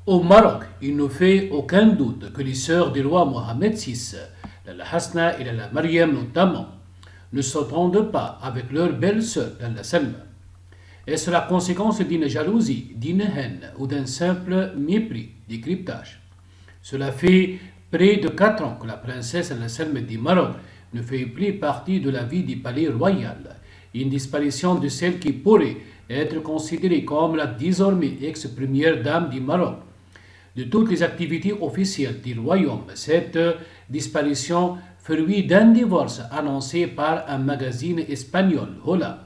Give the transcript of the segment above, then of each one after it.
Au Maroc, il ne fait aucun doute que les sœurs du roi Mohamed VI, Lalla Hasna et Lalla Mariam notamment, ne s'entendent pas avec leur belle-sœur Lalla Salma. Est-ce la conséquence d'une jalousie, d'une haine ou d'un simple mépris, décryptage? Cela fait près de 4 ans que la princesse Lalla Salma du Maroc ne fait plus partie de la vie du palais royal. Une disparition de celle qui pourrait être considérée comme la désormais ex-première dame du Maroc de toutes les activités officielles du royaume. Cette disparition fruit d'un divorce annoncé par un magazine espagnol, Hola,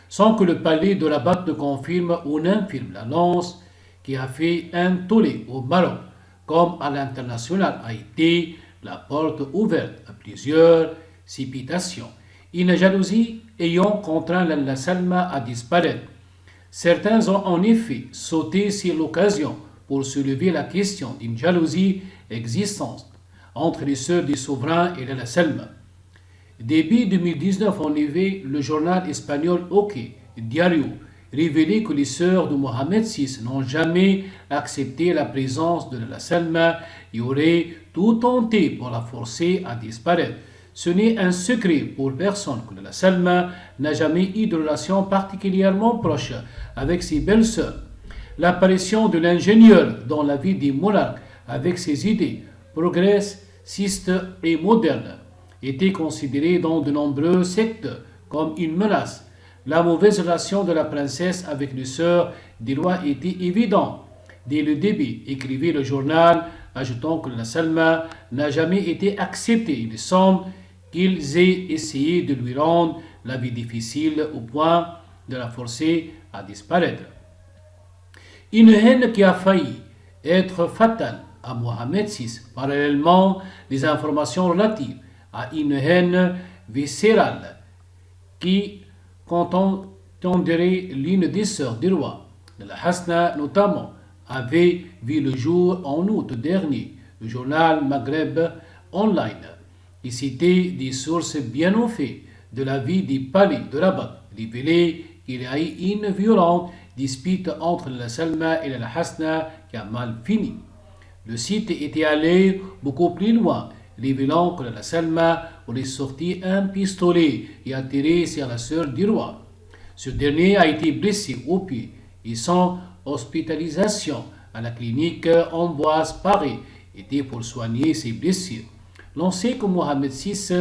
sans que le palais de Rabat ne confirme ou n'infirme l'annonce qui a fait un tollé au Maroc, comme à l'international, a été la porte ouverte à plusieurs citations. Une jalousie ayant contraint la Salma à disparaître. Certains ont en effet sauté sur l'occasion pour soulever la question d'une jalousie existante entre les sœurs du souverain et la Salma. Début 2019, en effet, le journal espagnol OK Diario révélait que les sœurs de Mohamed VI n'ont jamais accepté la présence de la Salma et auraient tout tenté pour la forcer à disparaître. Ce n'est un secret pour personne que la Salma n'a jamais eu de relation particulièrement proche avec ses belles-sœurs. L'apparition de l'ingénieur dans la vie des monarques avec ses idées progressistes et modernes était considérée dans de nombreux secteurs comme une menace. La mauvaise relation de la princesse avec les sœurs des rois était évidente dès le début, écrivait le journal, ajoutant que la Salma n'a jamais été acceptée. Il semble qu'ils aient essayé de lui rendre la vie difficile au point de la forcer à disparaître. Une haine qui a failli être fatale à Mohamed VI. Parallèlement, des informations relatives à une haine viscérale qui contenterait l'une des sœurs du roi, la Hasna notamment, avait vu le jour en août dernier. Le journal Maghreb Online et citait des sources bien au fait de la vie du palais de Rabat, révélait qu'il y a eu une violente dispute entre la Salma et la Hasna qui a mal fini. Le site était allé beaucoup plus loin, révélant que la Salma aurait sorti un pistolet et a tiré sur la sœur du roi. Ce dernier a été blessé au pied et son hospitalisation à la clinique Ambroise Paré était pour soigner ses blessures. L'on sait que Mohamed VI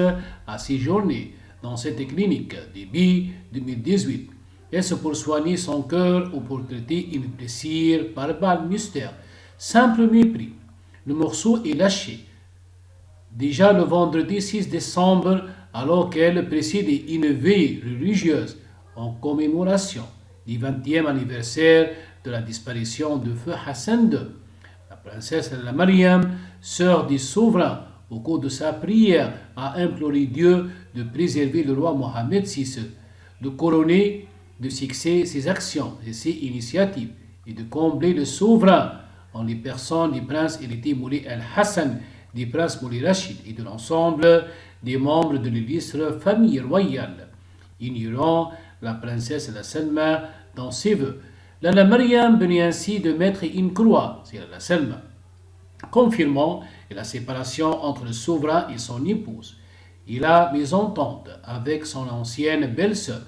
a séjourné dans cette clinique début 2018. Est-ce pour soigner son cœur ou pour traiter une blessure par balle mystère? Simple mépris. Le morceau est lâché. Déjà le vendredi 6 décembre, alors qu'elle précédait une veille religieuse en commémoration du 20e anniversaire de la disparition de feu Hassan II. La princesse Mariam, sœur du souverain, au cours de sa prière, a imploré Dieu de préserver le roi Mohamed VI, de couronner de succès ses actions et ses initiatives, et de combler le souverain en les personnes du prince héritier Moulay el-Hassan, du prince Moulay Rachid et de l'ensemble des membres de l'illustre famille royale, ignorant la princesse la Salma dans ses vœux. Lalla Mariam venait ainsi de mettre une croix sur la Salma, confirmant la séparation entre le souverain et son épouse. Il a mésentente avec son ancienne belle-sœur.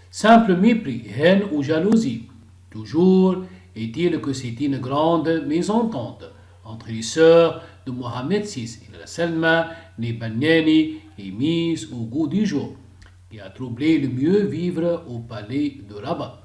Simple mépris, haine ou jalousie. Toujours est-il que c'est une grande mésentente entre les sœurs de Mohamed VI et la Salma Nebaneni et mise au goût du jour, qui a troublé le mieux vivre au palais de Rabat.